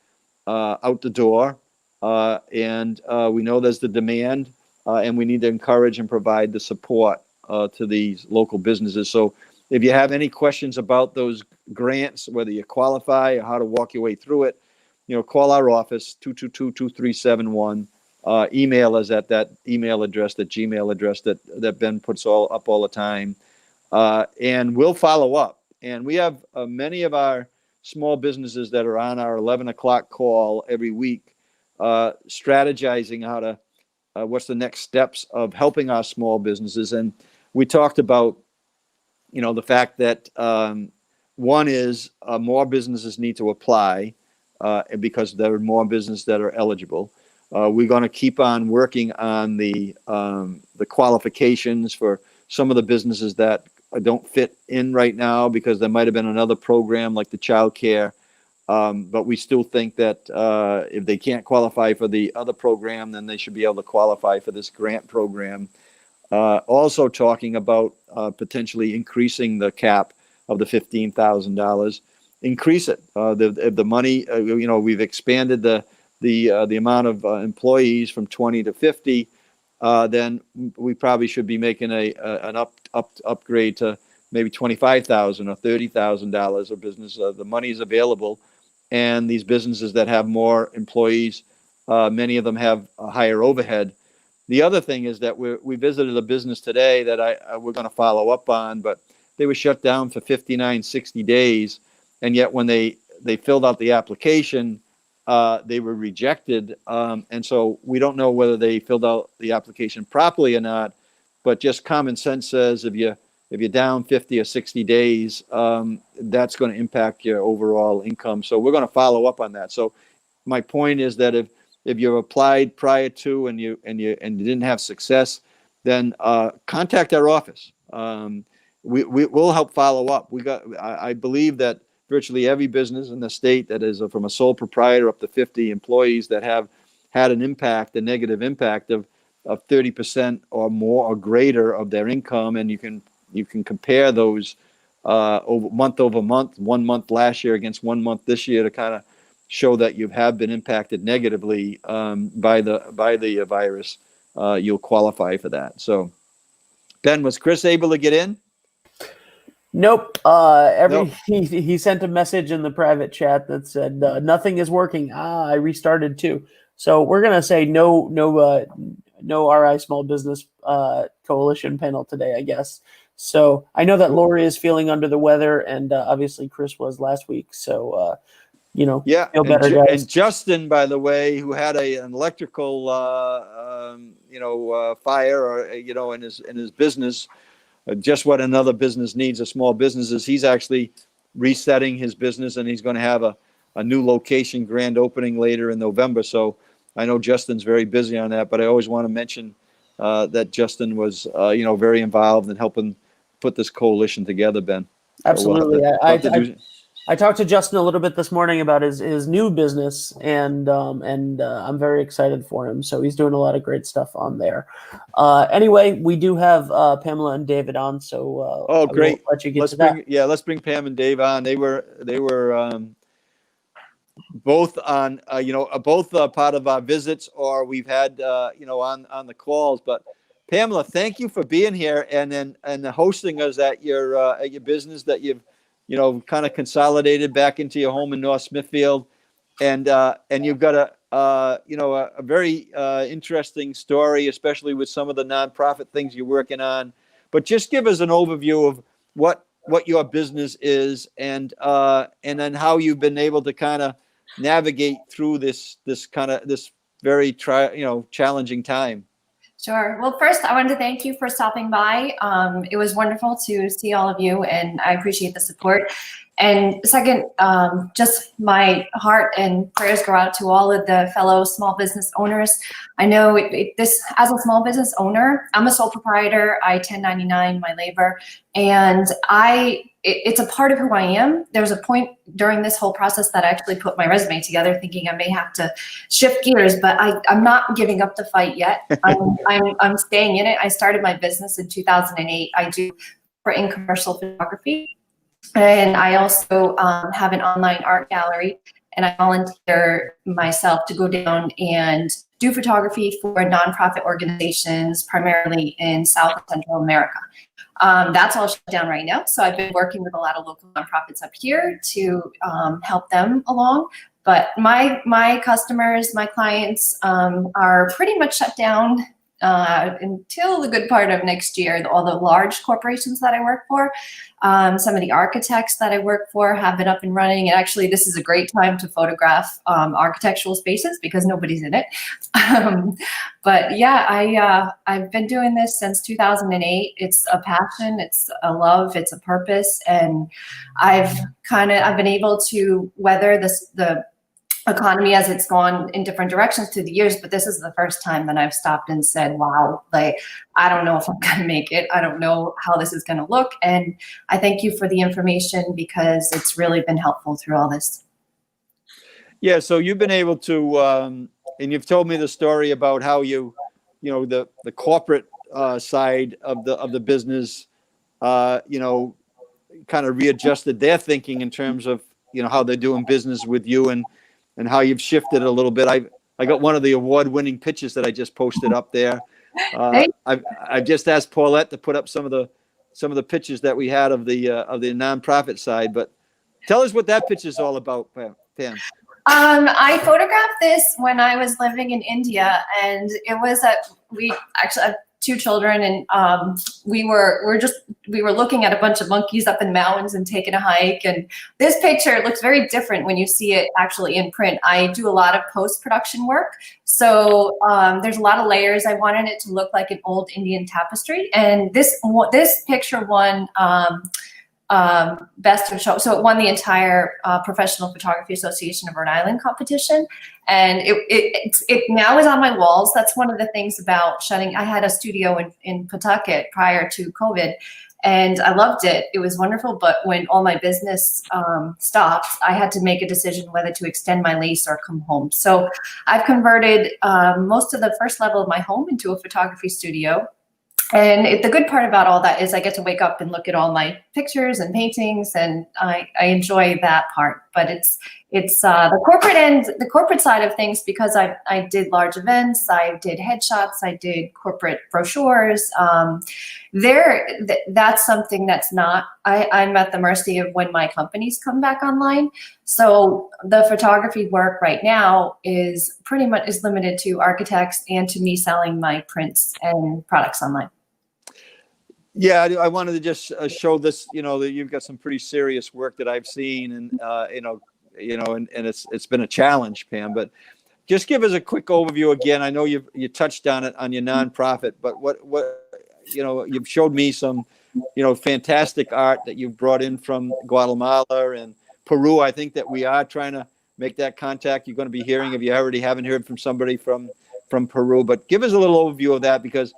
S1: out the door. And we know there's the demand, and we need to encourage and provide the support to these local businesses. So if you have any questions about those grants, whether you qualify or how to walk your way through it, call our office, 222-2371. Email us at that email address, that Gmail address that Ben puts all the time. And we'll follow up. And we have many of our small businesses that are on our 11 o'clock call every week, strategizing how to, what's the next steps of helping our small businesses. And we talked about, the fact that one is more businesses need to apply because there are more businesses that are eligible. We're going to keep on working on the qualifications for some of the businesses that don't fit in right now because there might have been another program like the child care. But we still think that if they can't qualify for the other program, then they should be able to qualify for this grant program. Also talking about potentially increasing the cap of the $15,000. Increase it. The money, we've expanded the amount of employees from 20 to 50. Then we probably should be making an upgrade to maybe $25,000 or $30,000 of business. The money is available. and these businesses that have more employees, many of them have a higher overhead. The other thing is that we visited a business today that we're going to follow up on, but they were shut down for 59, 60 days. And yet when they filled out the application, they were rejected. And so we don't know whether they filled out the application properly or not, but just common sense says if you're down 50 or 60 days, that's going to impact your overall income. So we're going to follow up on that. So my point is that if you applied prior to and you didn't have success, then contact our office. We'll help follow up. I believe that virtually every business in the state that is from a sole proprietor up to 50 employees that have had a negative impact of 30% or more or greater of their income, and you can compare those over month, 1 month last year against 1 month this year to kind of show that you have been impacted negatively by the virus. You'll qualify for that. So, Ben, was Chris able to get in?
S2: Nope.
S1: Nope.
S2: He sent a message in the private chat that said nothing is working. I restarted too. So we're gonna say no RI Small Business Coalition panel today, I guess. So I know that Lori is feeling under the weather, and obviously Chris was last week. So
S1: yeah,
S2: feel better, guys.
S1: And Justin, by the way, who had an electrical fire or in his business. Just what another business needs, a small business, is he's actually resetting his business, and he's going to have a new location grand opening later in November. So I know Justin's very busy on that, but I always want to mention that Justin was, very involved in helping put this coalition together, Ben.
S2: Absolutely.
S1: So
S2: I talked to Justin a little bit this morning about his new business, and I'm very excited for him. So he's doing a lot of great stuff on there. Anyway, we do have Pamela and David on, so
S1: great.
S2: Let you get to that.
S1: Yeah, let's bring Pam and Dave on. They were both on both part of our visits, or we've had on the calls. But Pamela, thank you for being here and hosting us at your business that you've kind of consolidated back into your home in North Smithfield, and you've got a very interesting story, especially with some of the nonprofit things you're working on. But just give us an overview of what your business is, and then how you've been able to kind of navigate through this very challenging time.
S5: Sure. Well, first, I wanted to thank you for stopping by. It was wonderful to see all of you, and I appreciate the support. And second, just my heart and prayers go out to all of the fellow small business owners. I know this, as a small business owner, I'm a sole proprietor. I 1099 my labor, and it's a part of who I am. There's a point during this whole process that I actually put my resume together thinking I may have to shift gears, but I'm not giving up the fight yet. I'm staying in it. I started my business in 2008. I do in commercial photography. And I also have an online art gallery, and I volunteer myself to go down and do photography for nonprofit organizations, primarily in South and Central America. That's all shut down right now. So I've been working with a lot of local nonprofits up here to help them along. But my customers, my clients are pretty much shut down until the good part of next year. All the large corporations that I work for, some of the architects that I work for have been up and running. And actually, this is a great time to photograph architectural spaces because nobody's in it. But yeah, I've been doing this since 2008. It's a passion, it's a love, it's a purpose, and I've been able to weather the economy as it's gone in different directions through the years, but this is the first time that I've stopped and said, wow, like, I don't know if I'm going to make it. I don't know how this is going to look. And I thank you for the information because it's really been helpful through all this.
S1: Yeah. So you've been able to, and you've told me the story about how the corporate side of the business, kind of readjusted their thinking in terms of, how they're doing business with you and how you've shifted a little bit. I got one of the award-winning pictures that I just posted up there. I've just asked Paulette to put up some of the pictures that we had of the nonprofit side. But tell us what that picture is all about, Pam.
S5: I photographed this when I was living in India, and it was we actually have 2 children, and we were looking at a bunch of monkeys up in the mountains and taking a hike. And this picture looks very different when you see it actually in print. I do a lot of post-production work, so there's a lot of layers. I wanted it to look like an old Indian tapestry, and this picture won best of show. So it won the entire Professional Photography Association of Rhode Island competition. And it now is on my walls. That's one of the things about I had a studio in Pawtucket prior to COVID, and I loved it. It was wonderful. But when all my business stopped, I had to make a decision whether to extend my lease or come home. So I've converted most of the first level of my home into a photography studio. And the good part about all that is I get to wake up and look at all my pictures and paintings, and I enjoy that part. But it's the corporate end, the corporate side of things, because I did large events, I did headshots, I did corporate brochures. That's something that's not. I'm at the mercy of when my companies come back online. So the photography work right now is pretty much limited to architects and to me selling my prints and products online.
S1: Yeah, I wanted to just show this, that you've got some pretty serious work that I've seen, and and it's been a challenge, Pam. But just give us a quick overview again. I know you touched on it on your nonprofit, but what you've showed me some, fantastic art that you've brought in from Guatemala and Peru. I think that we are trying to make that contact. You're going to be hearing, if you already haven't heard from somebody from Peru, but give us a little overview of that, because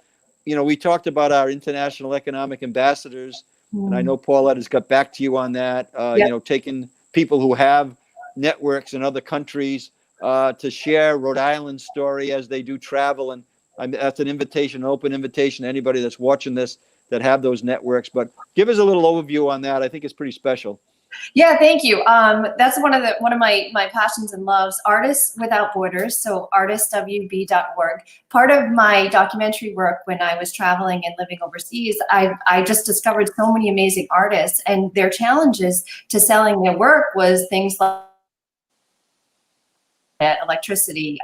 S1: we talked about our international economic ambassadors, and I know Paulette has got back to you on that.
S5: Yep.
S1: Taking people who have networks in other countries to share Rhode Island's story as they do travel, and that's an invitation, an open invitation to anybody that's watching this that have those networks. But give us a little overview on that. I think it's pretty special.
S5: Yeah, thank you. That's one of my passions and loves, Artists Without Borders, so artistwb.org. Part of my documentary work when I was traveling and living overseas, I just discovered so many amazing artists, and their challenges to selling their work was things like electricity,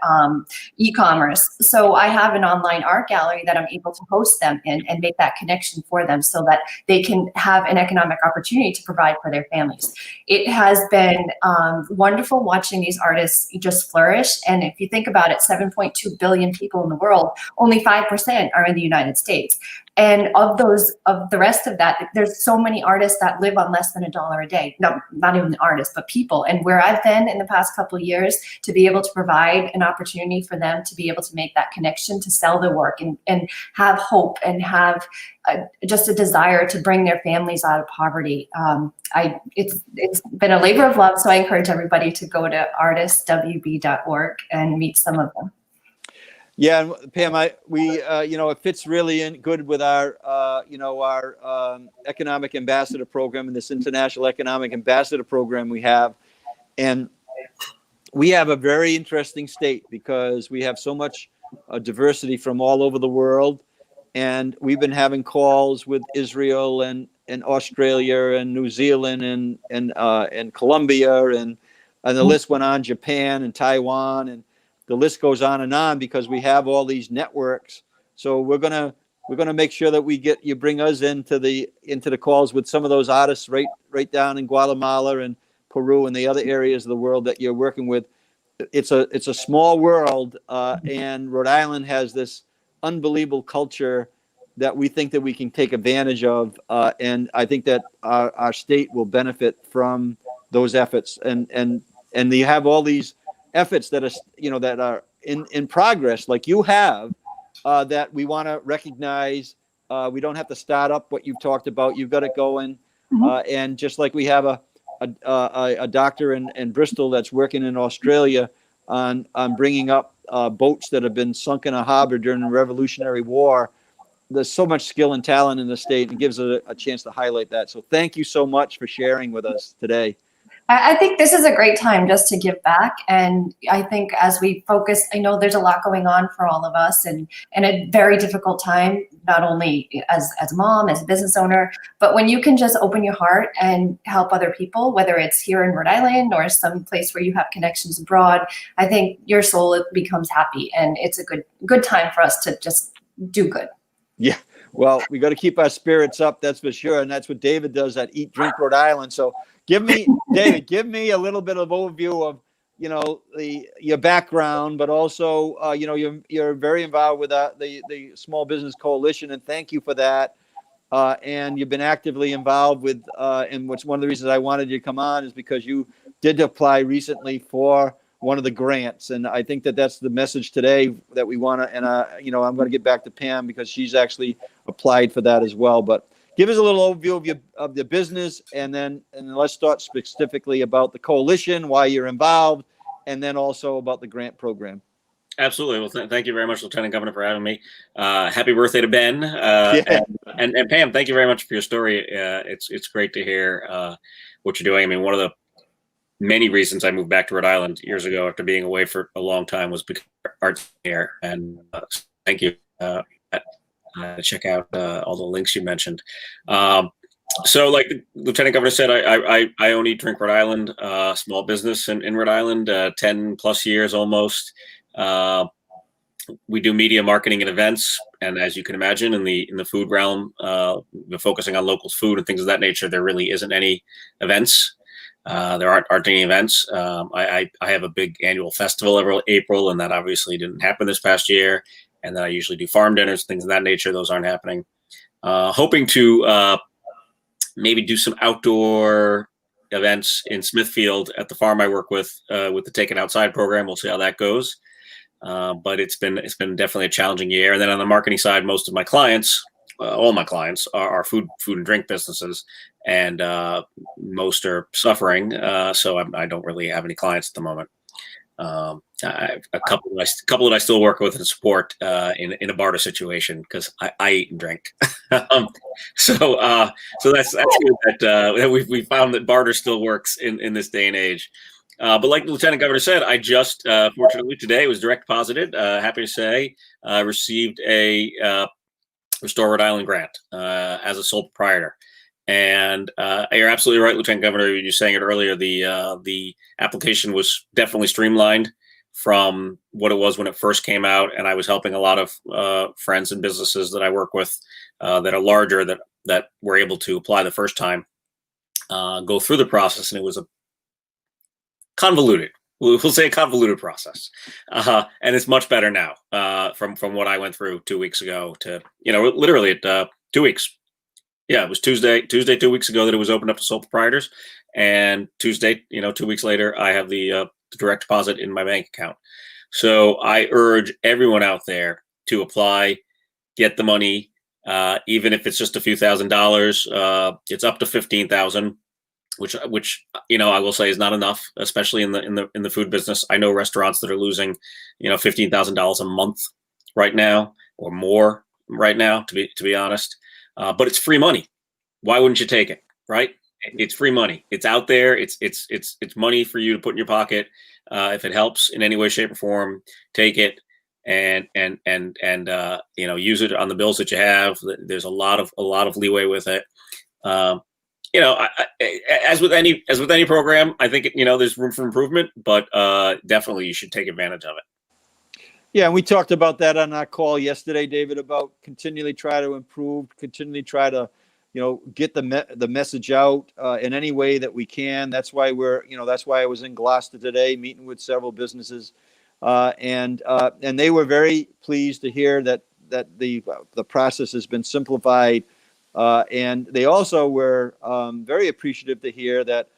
S5: e-commerce. So I have an online art gallery that I'm able to host them in and make that connection for them so that they can have an economic opportunity to provide for their families. It has been wonderful watching these artists just flourish. And if you think about it, 7.2 billion people in the world, only 5% are in the United States. And of the rest of that, there's so many artists that live on less than $1 a day. No, not even artists, but people. And where I've been in the past couple of years to be able to provide an opportunity for them to be able to make that connection, to sell their work and have hope and have just a desire to bring their families out of poverty. It's been a labor of love. So I encourage everybody to go to artistwb.org and meet some of them.
S1: Yeah, Pam, it fits really in good with our, our economic ambassador program and this international economic ambassador program we have. And we have a very interesting state because we have so much diversity from all over the world. And we've been having calls with Israel and Australia and New Zealand and Colombia and the list went on, Japan and Taiwan, and the list goes on because we have all these networks. So we're gonna make sure that you bring us into the calls with some of those artists right down in Guatemala and Peru and the other areas of the world that you're working with. It's a small world, and Rhode Island has this unbelievable culture that we think that we can take advantage of, and I think that our state will benefit from those efforts. And you have all these efforts that are in progress, like you have, that we want to recognize. We don't have to start up what you've talked about. You've got it going, and just like we have a doctor in Bristol that's working in Australia on bringing up boats that have been sunk in a harbor during the Revolutionary War. There's so much skill and talent in the state, and gives us a chance to highlight that. So thank you so much for sharing with us today.
S5: I think this is a great time just to give back. And I think as we focus, I know there's a lot going on for all of us and a very difficult time, not only as a mom, as a business owner, but when you can just open your heart and help other people, whether it's here in Rhode Island or some place where you have connections abroad, I think your soul becomes happy, and it's a good time for us to just do good.
S1: Yeah. Well, we got to keep our spirits up, that's for sure. And that's what David does at Eat, Drink, Rhode Island. So David, give me a little bit of overview of, your background, but also, you're very involved with the Small Business Coalition, and thank you for that. And you've been actively involved with, and what's one of the reasons I wanted you to come on is because you did apply recently for one of the grants. And I think that that's the message today that we want to, and, I'm going to get back to Pam because she's actually applied for that as well. But give us a little overview of the business, and then let's start specifically about the coalition, why you're involved, and then also about the grant program.
S6: Absolutely. Well, thank you very much, Lieutenant Governor, for having me. Happy birthday to Ben.
S1: Yeah.
S6: And Pam, thank you very much for your story. It's great to hear what you're doing. I mean, one of the many reasons I moved back to Rhode Island years ago after being away for a long time was because of arts here. And thank you. Check out all the links you mentioned. So like the Lieutenant Governor said, I own Eat, Drink, Rhode Island, small business in Rhode Island, 10 plus years almost. We do media marketing and events. And as you can imagine, in the food realm, we're focusing on local food and things of that nature. There really isn't any events. There aren't any events. I have a big annual festival every April, and that obviously didn't happen this past year. And then I usually do farm dinners, things of that nature. Those aren't happening. Hoping to maybe do some outdoor events in Smithfield at the farm I work with the Take It Outside program. We'll see how that goes. But it's been definitely a challenging year. And then on the marketing side, most of my clients, all my clients are food and drink businesses, and most are suffering. So I don't really have any clients at the moment. A couple that I still work with and support in a barter situation because I eat and drink. So that's good that we found that barter still works in this day and age. But like the Lieutenant Governor said, I just fortunately today was direct deposited. Happy to say, received a Restore Rhode Island grant as a sole proprietor. And you're absolutely right, Lieutenant Governor. You were saying it earlier. The application was definitely streamlined from what it was when it first came out, and I was helping a lot of friends and businesses that I work with that are larger that were able to apply the first time, go through the process, and it was a convoluted. We'll say a convoluted process, and it's much better now from what I went through 2 weeks ago to literally at 2 weeks. Yeah, it was Tuesday 2 weeks ago that it was opened up to sole proprietors, and Tuesday, 2 weeks later, I have the direct deposit in my bank account. So I urge everyone out there to apply, get the money, even if it's just a few $1,000s. It's up to $15,000, which I will say is not enough, especially in the food business. I know restaurants that are losing $15,000 a month right now or more right now, to be honest. But it's free money. Why wouldn't you take it? Right? It's free money. It's out there. It's money for you to put in your pocket. If it helps in any way, shape, or form, take it and use it on the bills that you have. There's a lot of leeway with it. As with any program, I think there's room for improvement, but definitely you should take advantage of it.
S1: Yeah, and we talked about that on our call yesterday, David, about continually try to improve, continually try to, get the message out in any way that we can. That's why that's why I was in Gloucester today, meeting with several businesses, and they were very pleased to hear that the process has been simplified, and they also were very appreciative to hear that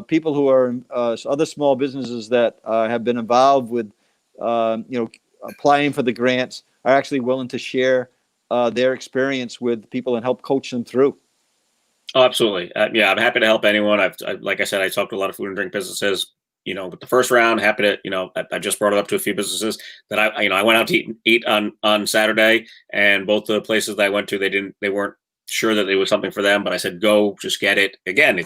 S1: people who are other small businesses that have been involved with applying for the grants are actually willing to share their experience with people and help coach them through.
S6: Oh, absolutely. Yeah, I'm happy to help anyone. Like I said, I talked to a lot of food and drink businesses, with the first round. Happy to, I just brought it up to a few businesses that I went out to eat on Saturday, and both the places that I went to, they weren't sure that it was something for them, but I said, go, just get it. Again,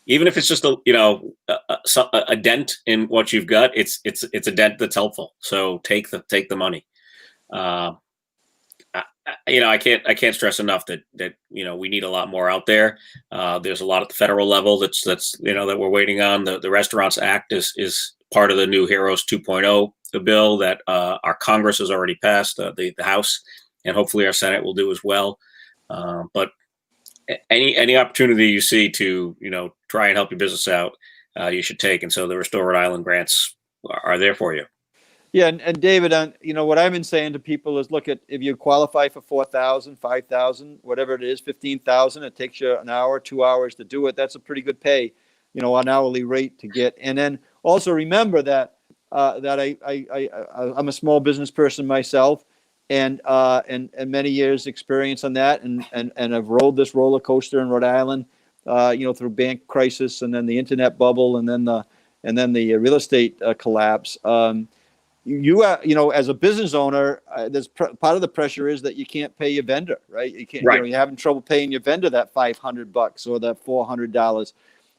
S6: even if it's just a dent in what you've got, it's a dent that's helpful. So take the money. I can't stress enough that we need a lot more out there. There's a lot at the federal level that we're waiting on. The Restaurants Act is part of the new Heroes 2.0 bill that our Congress has already passed, the House, and hopefully our Senate will do as well. But any opportunity you see to try and help your business out, you should take. And so the Restore Rhode Island grants are there for you.
S1: Yeah, and David, what I've been saying to people is, look at, if you qualify for 4,000, 5,000, whatever it is, 15,000, it takes you an hour, 2 hours to do it. That's a pretty good pay, an hourly rate to get. And then also remember that I'm a small business person myself, and many years experience on that, and I've rode this roller coaster in Rhode Island, through bank crisis, and then the internet bubble, and then the real estate collapse. As a business owner, there's part of the pressure is that you can't pay your vendor, right? You can't,
S6: right.
S1: You're having trouble paying your vendor that $500 or that $400.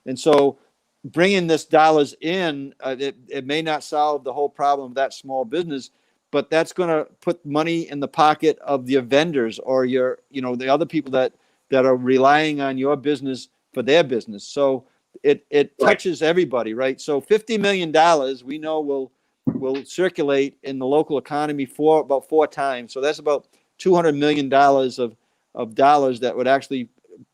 S1: And so bringing this dollars in, it may not solve the whole problem of that small business, but that's going to put money in the pocket of your vendors or the other people that are relying on your business for their business. So it touches everybody, right? So $50 million we know will circulate in the local economy for about 4 times. So that's about $200 million of dollars that would actually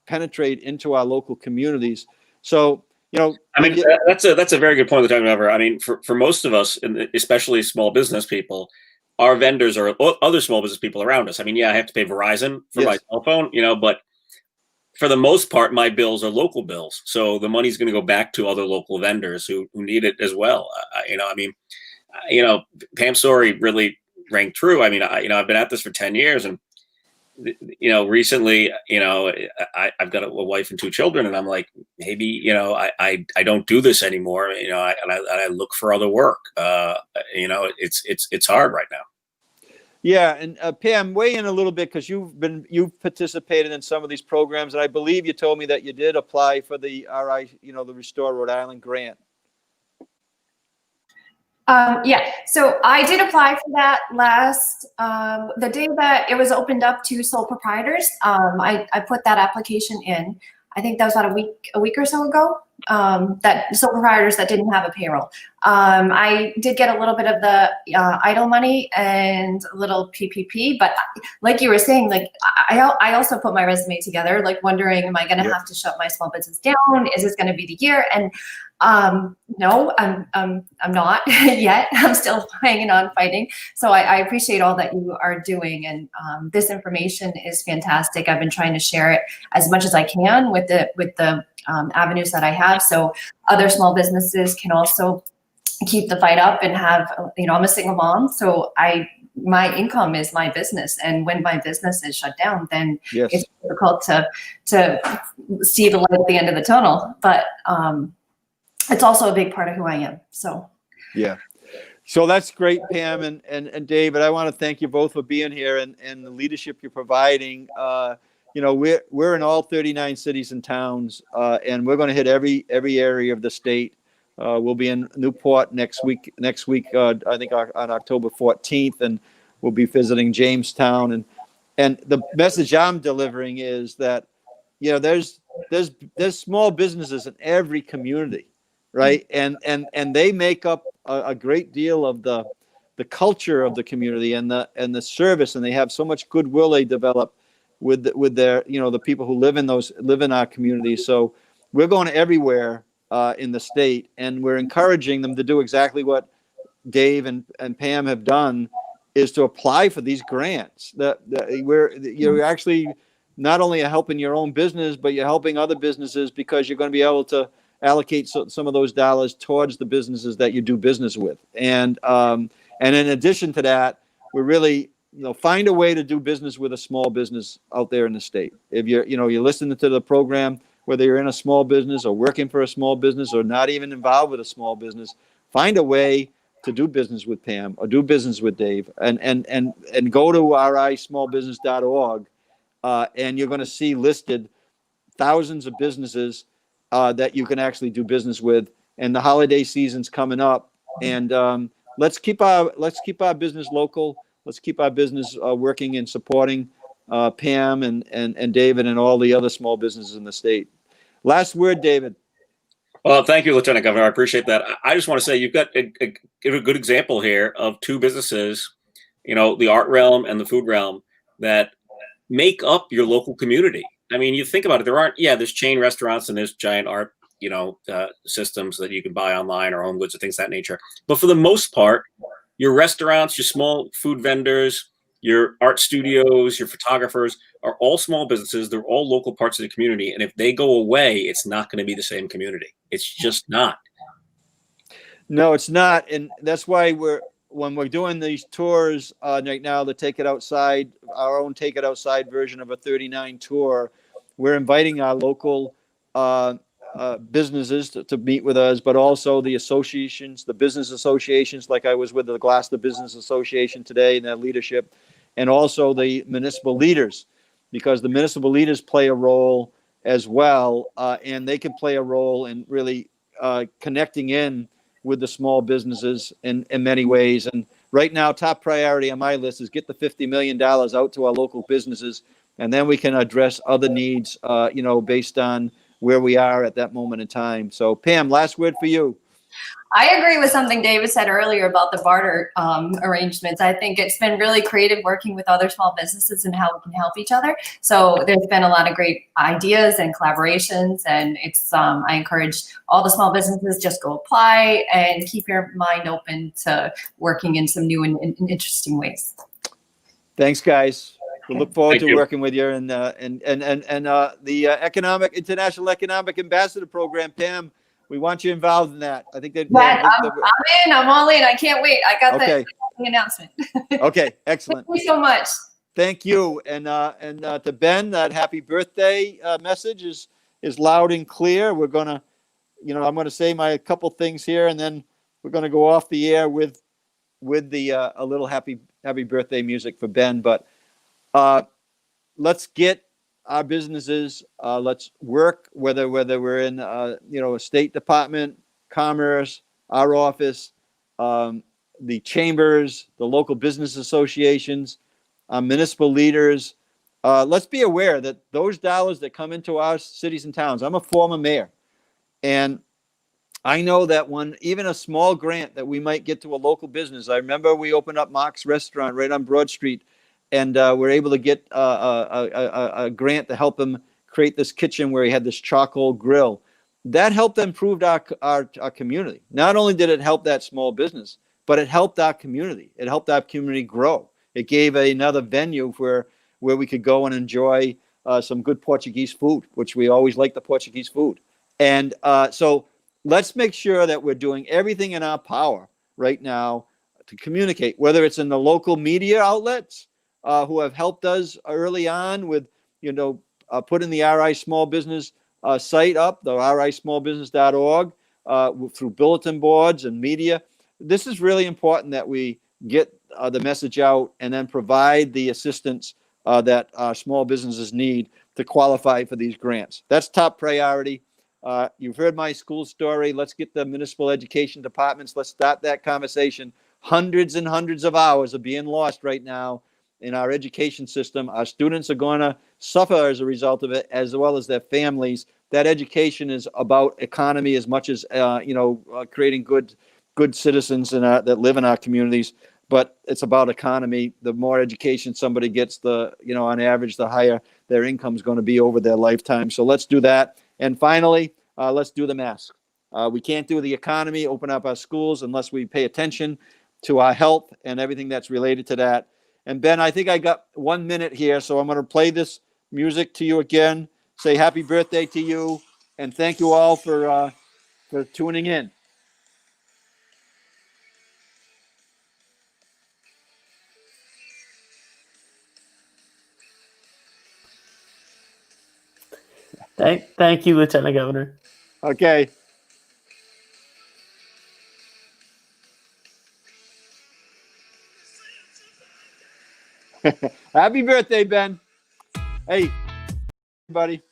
S1: penetrate into our local communities. So,
S6: that's a very good point that you're talking about. I mean, for most of us, and especially small business people, our vendors are other small business people around us. I mean, I have to pay Verizon for my cell phone, but for the most part, my bills are local bills. So the money's going to go back to other local vendors who need it as well. Pam's story really rang true. I mean, I've been at this for 10 years, and recently, I've got a wife and 2 children, and I'm like, maybe, I don't do this anymore. And I look for other work. It's hard right now.
S1: Yeah, and Pam, weigh in a little bit, because you've participated in some of these programs, and I believe you told me that you did apply for the the Restore Rhode Island grant.
S5: So I did apply for that the day that it was opened up to sole proprietors. I put that application in. I think that was about a week or so ago, that sole proprietors that didn't have a payroll. I did get a little bit of the EIDL money and a little PPP, but like you were saying, like I also put my resume together, like wondering, am I going to have to shut my small business down? Is this going to be the year? And no, I'm not yet. I'm still hanging on, fighting. So I appreciate all that you are doing, and this information is fantastic. I've been trying to share it as much as I can with the avenues that I have, so other small businesses can also keep the fight up and have. I'm a single mom, so my income is my business, and when my business is shut down, then it's difficult to see the light at the end of the tunnel. But it's also a big part of who I am. So
S1: so that's great, Pam and David. I want to thank you both for being here and the leadership you're providing. We're in all 39 cities and towns, and we're going to hit every area of the state. We'll be in Newport next week. I think on October 14th, and we'll be visiting Jamestown. And the message I'm delivering is that there's small businesses in every community, right? And they make up a great deal of the culture of the community and the service, and they have so much goodwill they develop with their the people who live in our communities. So we're going everywhere in the state, and we're encouraging them to do exactly what Dave and Pam have done, is to apply for these grants. You're actually not only helping your own business, but you're helping other businesses, because you're going to be able to allocate some of those dollars towards the businesses that you do business with. And in addition to that, we're really find a way to do business with a small business out there in the state. If you're listening to the program, whether you're in a small business or working for a small business or not even involved with a small business, find a way to do business with Pam or do business with Dave, and go to rismallbusiness.org, and you're going to see listed thousands of businesses that you can actually do business with. And the holiday season's coming up, and let's keep our business local. Let's keep our business working and supporting Pam and David and all the other small businesses in the state. Last word, David.
S6: Well, thank you, Lieutenant Governor. I appreciate that. I just want to say you've got a good example here of two businesses, the art realm and the food realm, that make up your local community. I mean, you think about it. There's chain restaurants and there's giant art, systems that you can buy online or home goods or things of that nature. But for the most part, your restaurants, your small food vendors, your art studios, your photographers are all small businesses. They're all local parts of the community. And if they go away, it's not going to be the same community. It's just not.
S1: No, it's not. And that's why when we're doing these tours right now, to Take It Outside, our own Take It Outside version of a 39 tour, we're inviting our local businesses to meet with us, but also the associations, the business associations, like I was with the Gloucester Business Association today and their leadership, and also the municipal leaders, because the municipal leaders play a role as well, and they can play a role in really connecting in with the small businesses in many ways. And right now, top priority on my list is get the $50 million out to our local businesses, and then we can address other needs, based on where we are at that moment in time. So Pam, last word for you.
S5: I agree with something David said earlier about the barter arrangements. I think it's been really creative working with other small businesses and how we can help each other. So there's been a lot of great ideas and collaborations, and it's I encourage all the small businesses, just go apply and keep your mind open to working in some new and interesting ways.
S1: Thanks, guys. We look forward
S6: Thank
S1: to
S6: you.
S1: working with you, and the International Economic Ambassador Program, Pam. We want you involved in that. I think that.
S5: I'm in. I'm all in. I can't wait. I got the announcement.
S1: Okay, excellent.
S5: Thank you so much.
S1: Thank you, and to Ben, that happy birthday message is loud and clear. We're gonna, I'm gonna say my couple things here, and then we're gonna go off the air with the a little happy birthday music for Ben. But let's get our businesses. Let's work, whether we're in a State Department, Commerce, our office, the chambers, the local business associations, municipal leaders. Let's be aware that those dollars that come into our cities and towns. I'm a former mayor, and I know that when even a small grant that we might get to a local business. I remember we opened up Mark's Restaurant right on Broad Street, and we're able to get a grant to help him create this kitchen where he had this charcoal grill. That helped improve our community. Not only did it help that small business, but it helped our community. It helped our community grow. It gave another venue where we could go and enjoy some good Portuguese food, which we always like the Portuguese food. And so let's make sure that we're doing everything in our power right now to communicate, whether it's in the local media outlets who have helped us early on with, putting the RI Small Business site up, the rismallbusiness.org, through bulletin boards and media. This is really important that we get the message out and then provide the assistance that our small businesses need to qualify for these grants. That's top priority. You've heard my school story. Let's get the municipal education departments. Let's start that conversation. Hundreds and hundreds of hours are being lost right now in our education system. Our students are going to suffer as a result of it, as well as their families. That education is about economy as much as creating good citizens that live in our communities. But it's about economy. The more education somebody gets, on average, the higher their income is going to be over their lifetime. So let's do that. And finally, let's do the mask. We can't do the economy, open up our schools, unless we pay attention to our health and everything that's related to that. And Ben, I think I got 1 minute here, so I'm going to play this music to you again. Say happy birthday to you, and thank you all for tuning in.
S2: Thank you, Lieutenant Governor.
S1: Okay. Happy birthday, Ben. Hey, everybody.